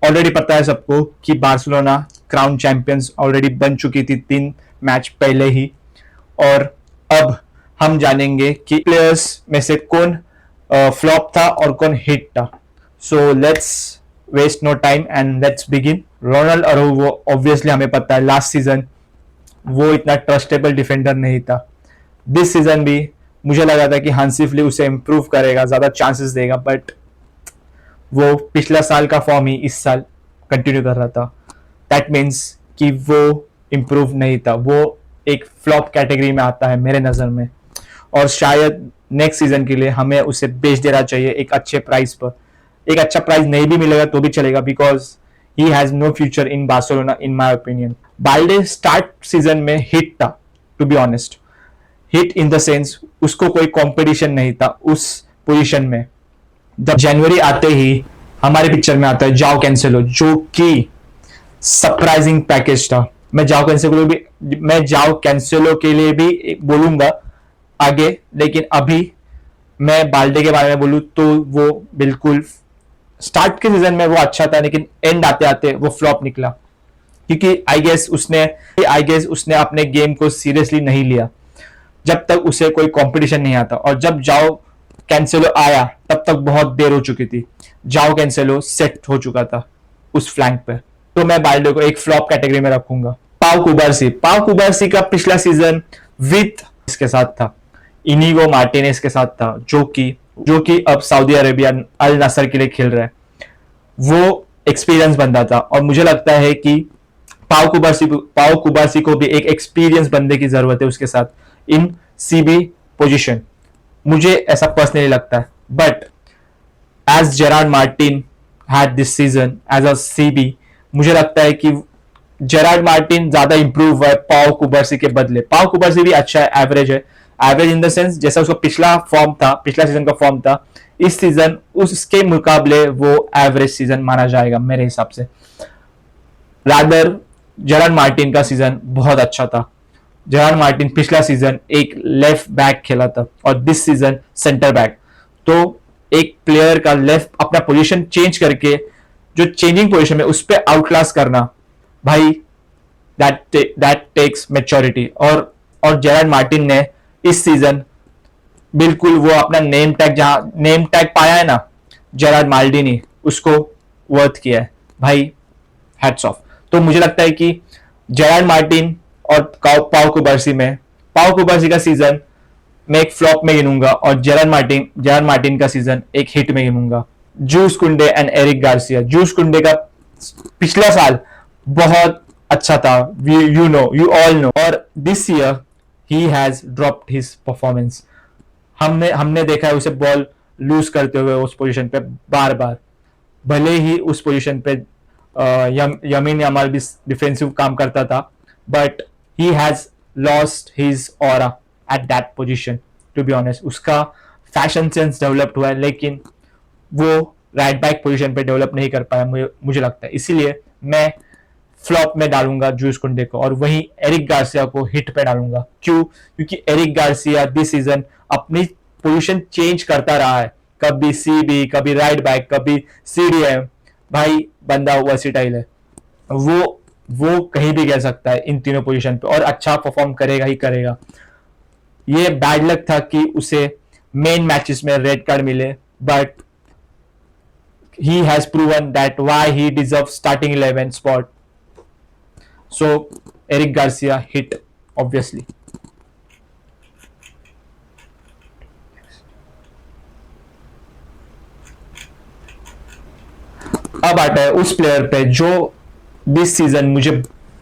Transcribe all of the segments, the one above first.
Already पता है सबको कि बार्सिलोना क्राउन चैंपियंस ऑलरेडी बन चुकी थी 3 मैच पहले ही। और अब हम जानेंगे कि प्लेयर्स में से कौन फ्लॉप था और कौन हिट था। So let's waste no time and let's begin. Ronald Araujo, obviously हमें पता है लास्ट सीजन वो इतना ट्रस्टेबल डिफेंडर नहीं था। दिस सीजन भी मुझे लगा था कि हांसी फ्लिक उसे इम्प्रूव करेगा, ज्यादा चांसेस देगा, बट वो पिछला साल का फॉर्म ही इस साल कंटिन्यू कर रहा था। दैट मीन्स कि वो इम्प्रूव नहीं था, वो एक फ्लॉप कैटेगरी में आता है मेरे नज़र में। और शायद नेक्स्ट सीजन के लिए हमें उसे बेच देना चाहिए एक अच्छे प्राइस पर। एक अच्छा प्राइस नहीं भी मिलेगा तो भी चलेगा, because he has no future in Barcelona in my opinion. Balde start season में हिट था, to be honest. Hit in the sense उसको कोई कंपटीशन नहीं था उस पोजीशन में। जब जनवरी आते ही हमारे पिक्चर में आता है जाओ कैंसेलो, जो कि सरप्राइजिंग पैकेज था। मैं जाओ कैंसेलो के लिए भी बोलूंगा आगे, लेकिन अभी मैं बाल्डे के बारे में बोलूं तो वो बिल्कुल स्टार्ट के सीजन में वो अच्छा था, लेकिन एंड आते आते वो फ्लॉप निकला, क्योंकि आई गेस उसने अपने गेम को सीरियसली नहीं लिया जब तक उसे कोई कंपटीशन नहीं आता। और जब जाओ कैंसेलो आया तब तक बहुत देर हो चुकी थी, जाओ कैंसेलो सेट हो चुका था उस फ्लैंक पे। तो मैं बाल्डे को एक फ्लॉप कैटेगरी में रखूंगा। पाव कुबार्सी का पिछला सीजन विथ इसके साथ था, इनिगो मार्टिनेज के साथ था, जो कि अब सऊदी अरेबिया अल नासर के लिए खेल रहा है। वो एक्सपीरियंस बंदा था और मुझे लगता है कि पाव कुबार्सी को भी एक एक्सपीरियंस बंदे की जरूरत है उसके साथ इन सीबी पोजीशन। मुझे ऐसा पर्सनली लगता है, but as Gerard Martin had this season as a CB, मुझे लगता है कि जेरार्ड मार्टिन ज्यादा इंप्रूव हुआ है पाव कुबार्सी के बदले। पाव कुबार्सी भी अच्छा है, एवरेज है, एवरेज इन द सेंस जैसा उसका पिछला सीजन का फॉर्म था, इस सीजन उसके मुकाबले वो एवरेज सीजन माना जाएगा मेरे हिसाब से। रादर जेरार्ड मार्टिन का सीजन बहुत अच्छा था। जेरार्ड मार्टिन पिछला सीजन एक लेफ्ट बैक खेला था और दिस सीजन सेंटर बैक। तो एक प्लेयर का लेफ्ट अपना पोजीशन चेंज करके जो चेंजिंग पोजीशन में उस पर आउटक्लास करना, भाई दैट टेक्स मैच्योरिटी। और जेरार्ड मार्टिन ने इस सीजन बिल्कुल वो अपना नेम टैग पाया है ना, जेरार्ड माल्डिनी, उसको वर्थ किया है भाई, हैट्स ऑफ। तो मुझे लगता है कि जेरार्ड मार्टिन और पाव कुबार्सी का सीजन मैं एक फ्लॉप में गिनूंगा और जेरार्ड मार्टिन का सीजन एक हिट में गिनूंगा। जूस कुंडे एंड एरिक गार्सिया। जूस कुंडे का पिछला साल बहुत अच्छा था, यू ऑल नो, और this year he has dropped his performance. हमने देखा है उसे बॉल लूज करते हुए उस पोजीशन पे बार बार। भले ही उस पोजीशन पे यमीन यमाल भी डिफेंसिव काम करता था, but he has lost his aura at that position. To be honest, उसका फैशन सेंस डेवलप्ड हुआ है, लेकिन वो राइट बैक पोजीशन पे डेवलप नहीं कर पाया मुझे लगता है। इसीलिए मैं फ्लॉप में डालूंगा जूस कुंडे को और वहीं एरिक गार्सिया को हिट पे डालूंगा। क्यों? क्योंकि एरिक गार्सिया दिस सीजन अपनी पोजीशन चेंज करता रहा है, कभी सीबी, कभी राइट बैक, कभी सीडीएम। भाई बंदा वर्सिटाइल है, वो कहीं भी कह सकता है इन तीनों पोजीशन पे और अच्छा परफॉर्म करेगा ही करेगा। ये बैड लक था कि उसे मेन मैचेस में रेड कार्ड मिले, but he has proven that why he deserves starting 11 spot. So Eric Garcia hit obviously. अब आता है उस प्लेयर पे जो दिस सीजन मुझे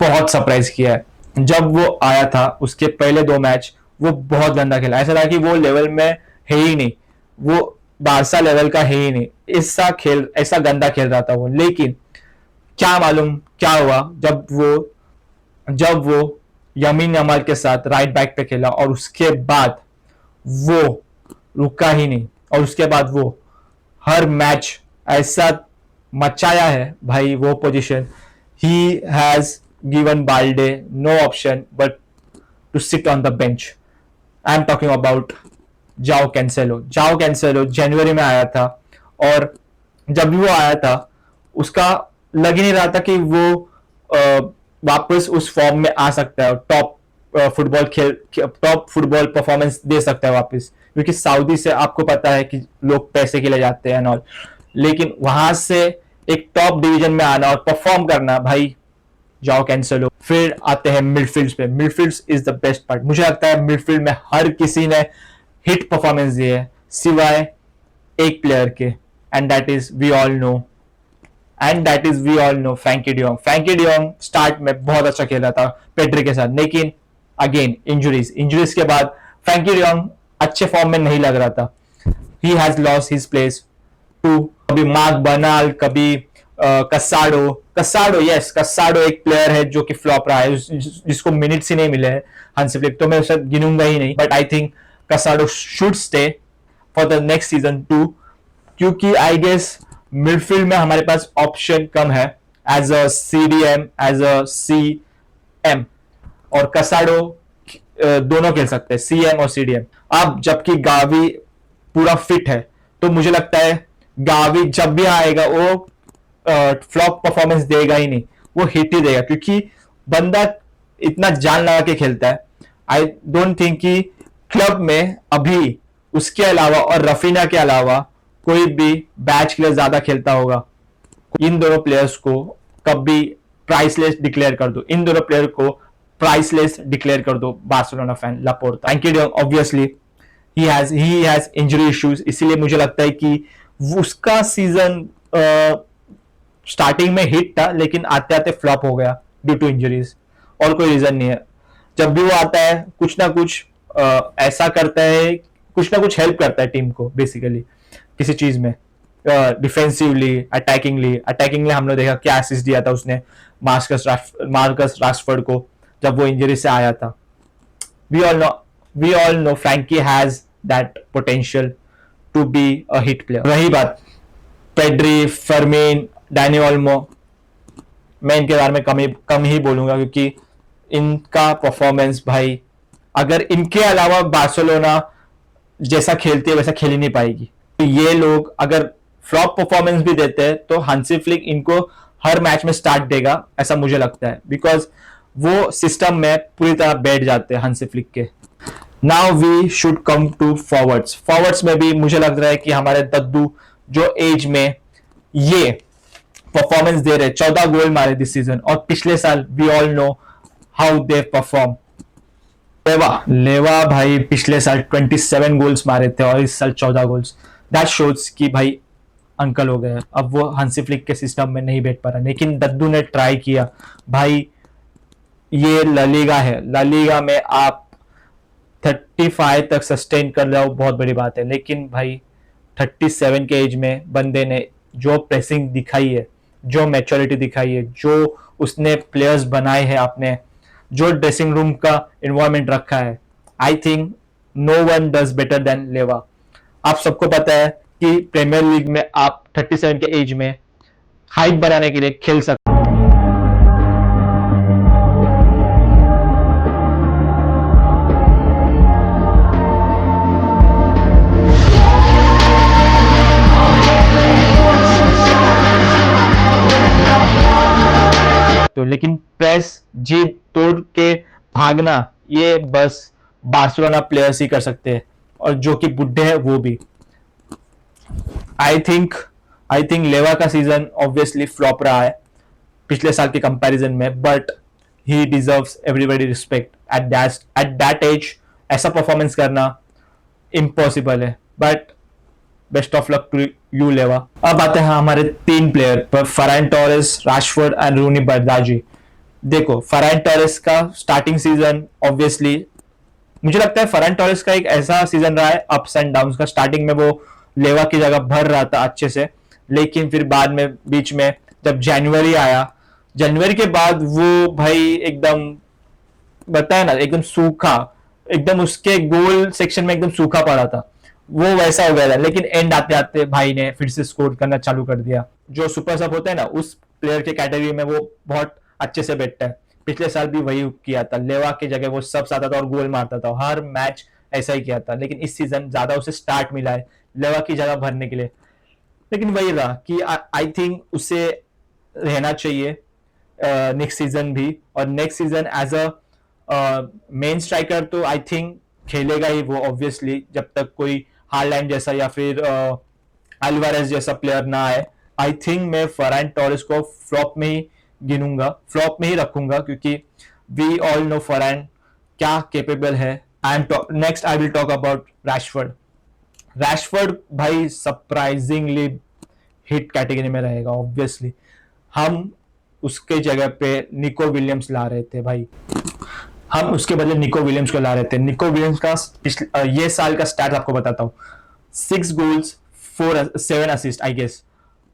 बहुत सरप्राइज किया है। जब वो आया था उसके पहले 2 मैच वो बहुत गंदा खेला, ऐसा लगा कि वो लेवल में है ही नहीं, वो बारसा लेवल का है ही नहीं, ऐसा गंदा खेल रहा था वो। लेकिन क्या मालूम क्या हुआ जब वो यमीन यमाल के साथ राइट बैक पे खेला और उसके बाद वो रुका ही नहीं, और उसके बाद वो हर मैच ऐसा मचाया है भाई वो पोजीशन। He has given Balde no option but to sit on the bench. I am talking about Joao Cancelo जनवरी में आया था, और जब भी वो आया था उसका लग ही नहीं रहा था कि वो वापस उस फॉर्म में आ सकता है, टॉप टॉप फुटबॉल परफॉर्मेंस दे सकता है वापस, क्योंकि सऊदी से आपको पता है कि लोग पैसे के लिए जाते हैं और, लेकिन वहां से एक टॉप डिवीजन में आना और परफॉर्म करना, भाई जाओ कैंसिल हो। फिर आते हैं मिडफील्ड पे। Midfield is the best part. मुझे लगता है मिडफील्ड में हर किसी ने हिट परफॉर्मेंस दी है सिवाय एक प्लेयर के, and that is we all know Frenkie de Jong. Frenkie de Jong start में बहुत अच्छा खेला था पेड्री के साथ, लेकिन अगेन इंजुरीज के बाद फ्रैंकी डियोंग अच्छे फॉर्म में नहीं लग रहा था। He has lost his place to कभी मार्क बर्नाल, कभी कसाडो एक प्लेयर है जो कि फ्लॉप रहा है, जिसको मिनट्स ही नहीं मिले हैं हांसी फ्लिक, तो मैं उसे गिनूंगा ही नहीं। But I think कसाडो should stay for the next season two, क्योंकि आई गेस मिडफील्ड में हमारे पास ऑप्शन कम है as a CDM, as a CM, और कसाडो दोनों खेल सकते हैं, CM और CDM। अब जबकि गावी पूरा फिट है, तो मुझे लगता है गावी जब भी आएगा वो फ्लॉप परफॉर्मेंस देगा ही नहीं, वो हिट ही देगा, क्योंकि बंदा इतना जान लगा के खेलता है। आई डोंट थिंक कि क्लब में अभी उसके अलावा और रफीना के अलावा कोई भी बैच के लिए ज्यादा खेलता होगा। इन दोनों प्लेयर्स को कभी प्राइसलेस डिक्लेयर कर दो, इन दोनों प्लेयर को प्राइसलेस डिक्लेयर कर दो Barcelona fan. Laporta, Frenkie de Jong obviously he has injury issues, इसीलिए मुझे लगता है कि उसका सीजन स्टार्टिंग में हिट था, लेकिन आते आते फ्लॉप हो गया ड्यू टू इंजरीज, और कोई रीजन नहीं है। जब भी वो आता है कुछ ना कुछ ऐसा करता है, कुछ ना कुछ हेल्प करता है टीम को बेसिकली किसी चीज में, डिफेंसिवली, अटैकिंगली हमने देखा क्या असिस्ट दिया था उसने मार्कस राशफोर्ड को जब वो इंजरी से आया था। We all know Frenkie has that potential to be a hit player. रही बात पेड्री, फर्मीन, डैनी ओल्मो, मैं इनके बारे में कम ही बोलूंगा, क्योंकि इनका परफॉर्मेंस भाई, अगर इनके अलावा बार्सिलोना जैसा खेलती है वैसा खेल ही नहीं पाएगी। तो ये लोग अगर फ्लॉप परफॉर्मेंस भी देते हैं तो हांसी फ्लिक इनको हर मैच में स्टार्ट देगा, ऐसा मुझे लगता है, बिकॉज वो सिस्टम में पूरी तरह बैठ जाते हैं हांसी फ्लिक के। Now we should come to forwards में भी मुझे लग रहा है कि हमारे दद्दू जो एज में ये परफॉर्मेंस दे रहे, 14 गोल मारे दिस सीजन, और पिछले साल we all know how they perform. Lewa भाई पिछले साल 27 गोल्स मारे थे और इस साल 14 गोल्स। दैट शोज कि भाई अंकल हो गए, अब वो हांसी फ्लिक के सिस्टम में नहीं बैठ पा रहा, लेकिन दद्दू ने ट्राई किया। भाई ये लालीगा है, लालीगा में आप 35 तक सस्टेन कर रहे हो बहुत बड़ी बात है, लेकिन भाई 37 के एज में बंदे ने जो प्रेसिंग दिखाई है, जो मैच्योरिटी दिखाई है, जो उसने प्लेयर्स बनाए हैं आपने, जो ड्रेसिंग रूम का एनवायरनमेंट रखा है, I think no one does better than Lewa. आप सबको पता है कि प्रीमियर लीग में आप 37 के एज में हाइट बनाने के लिए खेल सकते। तो लेकिन प्रेस जीत तोड़ के भागना ये बस बार्सिलोना प्लेयर्स ही कर सकते हैं, और जो कि बुढ़े हैं वो भी। आई थिंक लेवा का सीजन ऑब्वियसली फ्लॉप रहा है पिछले साल के कंपैरिजन में, but he deserves everybody respect at that age. ऐसा परफॉर्मेंस करना इम्पॉसिबल है, but best of luck to you Lewa. अब आते हैं हमारे 3 प्लेयर पर, Ferran Torres, Rashford and Roony Bardghji. देखो फरहान टोरेस का स्टार्टिंग सीजन ऑब्वियसली मुझे लगता है फरहान टोरेस का एक ऐसा सीजन रहा है अप्स एंड डाउन्स का। स्टार्टिंग में वो लेवा की जगह भर रहा था अच्छे से, लेकिन फिर बाद में बीच में जब जनवरी आया, जनवरी के बाद वो भाई एकदम बताया ना, एकदम सूखा, एकदम उसके गोल सेक्शन में एकदम सूखा पड़ा था, वो वैसा हो गया था। लेकिन एंड आते आते भाई ने फिर से स्कोर करना चालू कर दिया। जो सुपर सब होता है ना, उस प्लेयर के कैटेगरी में वो बहुत अच्छे से बैठता है। पिछले साल भी वही किया था, लेवा की जगह वो सब आता था और गोल मारता था, हर मैच ऐसा ही किया था। लेकिन इस सीजन ज्यादा उसे स्टार्ट मिला है लेवा की जगह भरने के लिए, लेकिन वही रहा कि आई थिंक उसे रहना चाहिए नेक्स्ट सीजन भी, और next season as a main striker तो आई थिंक खेलेगा ही वो ऑब्वियसली, जब तक कोई हार्लैंड जैसा या फिर अल्वारेज जैसा प्लेयर ना आए। आई थिंक मैं फरहान टोरेस को फ्लॉप में ही गिनूंगा, फ्लॉप में ही रखूंगा, क्योंकि वी ऑल नो फरहान क्या केपेबल है। Next I will talk about Rashford. Rashford भाई सरप्राइजिंगली हिट कैटेगरी में रहेगा ऑब्वियसली। हम उसके जगह पे निको विलियम्स ला रहे थे भाई, हम उसके बदले निको विलियम्स को ला रहे थे। निको विलियम्स का ये साल का स्टैट आपको बताता हूँ, 6 goals 7 assist I guess,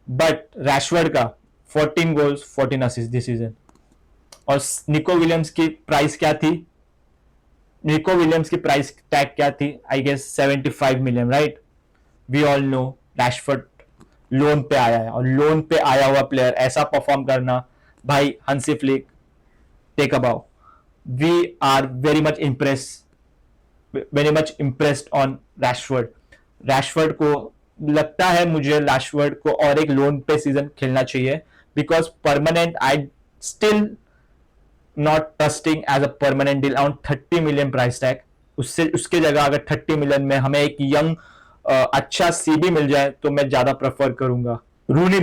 but Rashford का 14 गोल्स 14 असिस्ट दिस सीजन। और निको विलियम्स की प्राइस क्या थी, निको विलियम्स की प्राइस टैग क्या थी, I guess 75 million, right. We all know Rashford loan पे आया है, और लोन पे आया हुआ प्लेयर ऐसा परफॉर्म करना भाई, Hansi Flick take about. We are very much impressed on Rashford. Rashford को लगता है, मुझे रैशफोर्ड को और एक लोन पे सीजन खेलना चाहिए, because permanent I still not trusting as a permanent deal around 30 million price tag. उससे उसके जगह अगर 30 मिलियन में हमें एक यंग अच्छा सीबी मिल जाए तो मैं ज्यादा प्रेफर करूंगा। रूनी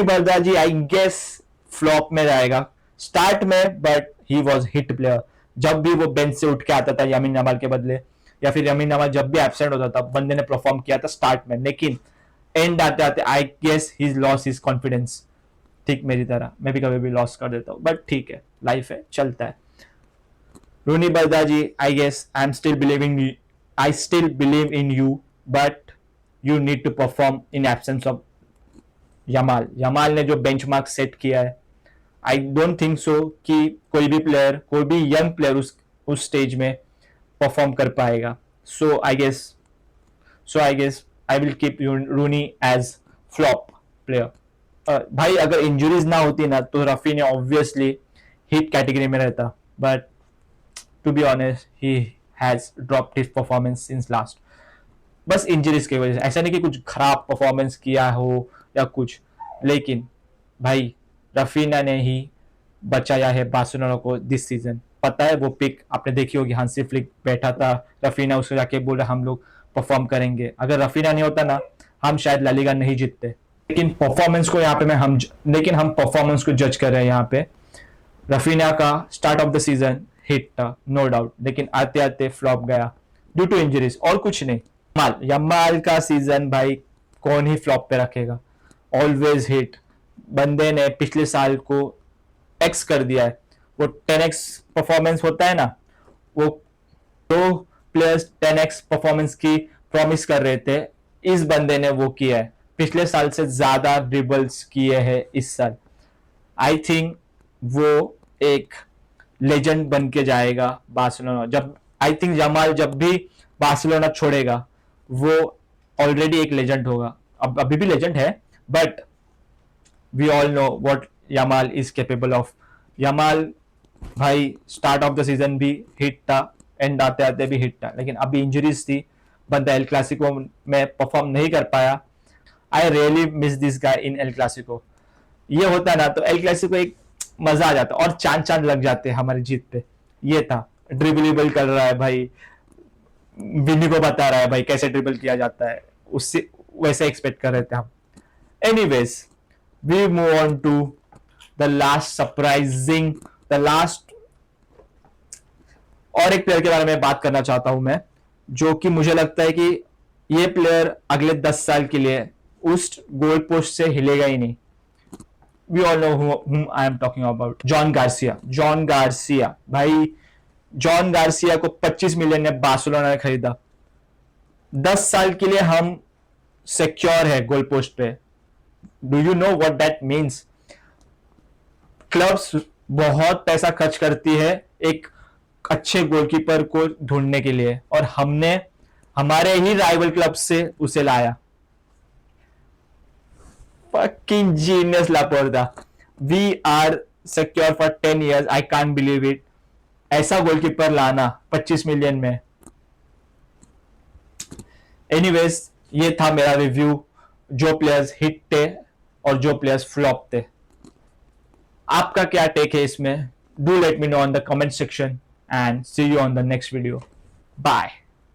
बर्दाजी आई गेस फ्लॉप में जाएगा स्टार्ट में, but he was hit player. जब भी वो बेंच से उठ के आता था यमीन नमाल के बदले, या फिर यमीन नमाल जब भी एब्सेंट होता था, बंदे ने परफॉर्म किया था स्टार्ट में, लेकिन एंड आते आते I guess he loss his confidence. ठीक मेरी तरह मैं भी कभी भी लॉस कर देता हूँ, बट ठीक है, लाइफ है, चलता है। Roony Bardghji, I guess I still believe in you, but you need to perform in absence of Yamal ने जो बेंचमार्क सेट किया है, आई डोंट थिंक सो कि कोई भी प्लेयर, कोई भी यंग प्लेयर उस स्टेज में परफॉर्म कर पाएगा। So I guess I will keep Roony as flop player. भाई अगर इंजरीज ना होती ना तो रफीना ऑब्वियसली हिट कैटेगरी में रहता, but to be honest he has dropped his performance since last, बस इंजरीज की वजह से। ऐसा नहीं कि कुछ खराब परफॉर्मेंस किया हो या कुछ, लेकिन भाई रफीना ने ही बचाया है बार्सिलोना को दिस सीजन। पता है वो पिक आपने देखी होगी, हांसी फ्लिक बैठा था, रफीना उसको जाके बोल रहा हम लोग परफॉर्म करेंगे। अगर रफीना नहीं होता ना, हम शायद लालीगा नहीं जीतते। लेकिन परफॉर्मेंस को यहाँ पे हम परफॉर्मेंस को जज कर रहे हैं यहाँ पे। रफीना का start of the season hit था नो डाउट, लेकिन आते आते फ्लॉप गया ड्यू टू इंजरीज, और कुछ नहीं। यमाल का सीजन भाई कौन ही फ्लॉप पे रखेगा, ऑलवेज हिट। बंदे ने पिछले साल को एक्स कर दिया है, वो 10x परफॉर्मेंस होता है ना, वो दो प्लेयर्स 10x परफॉर्मेंस की प्रॉमिस कर रहे थे, इस बंदे ने वो किया है। पिछले साल से ज्यादा ड्रिबल्स किए हैं इस साल। आई थिंक वो एक लेजेंड बन के जाएगा बार्सिलोना। जब आई थिंक यमाल जब भी बार्सिलोना छोड़ेगा वो ऑलरेडी एक लेजेंड होगा, अब अभी भी लेजेंड है, but we all know what Yamal is capable of. Yamal भाई स्टार्ट ऑफ द सीजन भी हिट था, एंड आते आते भी हिट था, लेकिन अभी इंजरीज थी, बंदा एल क्लासिको में परफॉर्म नहीं कर पाया। I really miss this guy in El Clasico. ये होता ना तो एल क्लासिको एक मजा आ जाता, और चांद चांद लग जाते हमारी जीत पे। ये था, ड्रिबल कर रहा है भाई, विनी को बता रहा है भाई कैसे ड्रिबल किया जाता है, उससे वैसे एक्सपेक्ट कर रहे थे हम। Anyways we move on to the last और एक प्लेयर के बारे में बात करना चाहता हूं मैं, जो कि मुझे लगता है कि ये प्लेयर अगले 10 साल के लिए उस गोल पोस्ट से हिलेगा ही नहीं। We all know whom I am talking about, Joan Garcia भाई, जॉन गार्सिया को 25 मिलियन में बार्सिलोना ने खरीदा। 10 साल के लिए हम सिक्योर है गोल पोस्ट पे। Do you know what that means? Clubs बहुत पैसा खर्च करती है एक अच्छे गोलकीपर को ढूंढने के लिए, और हमने हमारे ही राइवल क्लब से उसे लाया। Fucking genius Laporta. We are secure for 10 years. I can't believe it. ऐसा गोलकीपर लाना 25 मिलियन में। एनीवेज ये था मेरा रिव्यू, जो प्लेयर्स हिट थे और जो प्लेयर्स फ्लॉप थे। आपका क्या टेक है इसमें? Do let me know on the comment section and see you on the next video. Bye.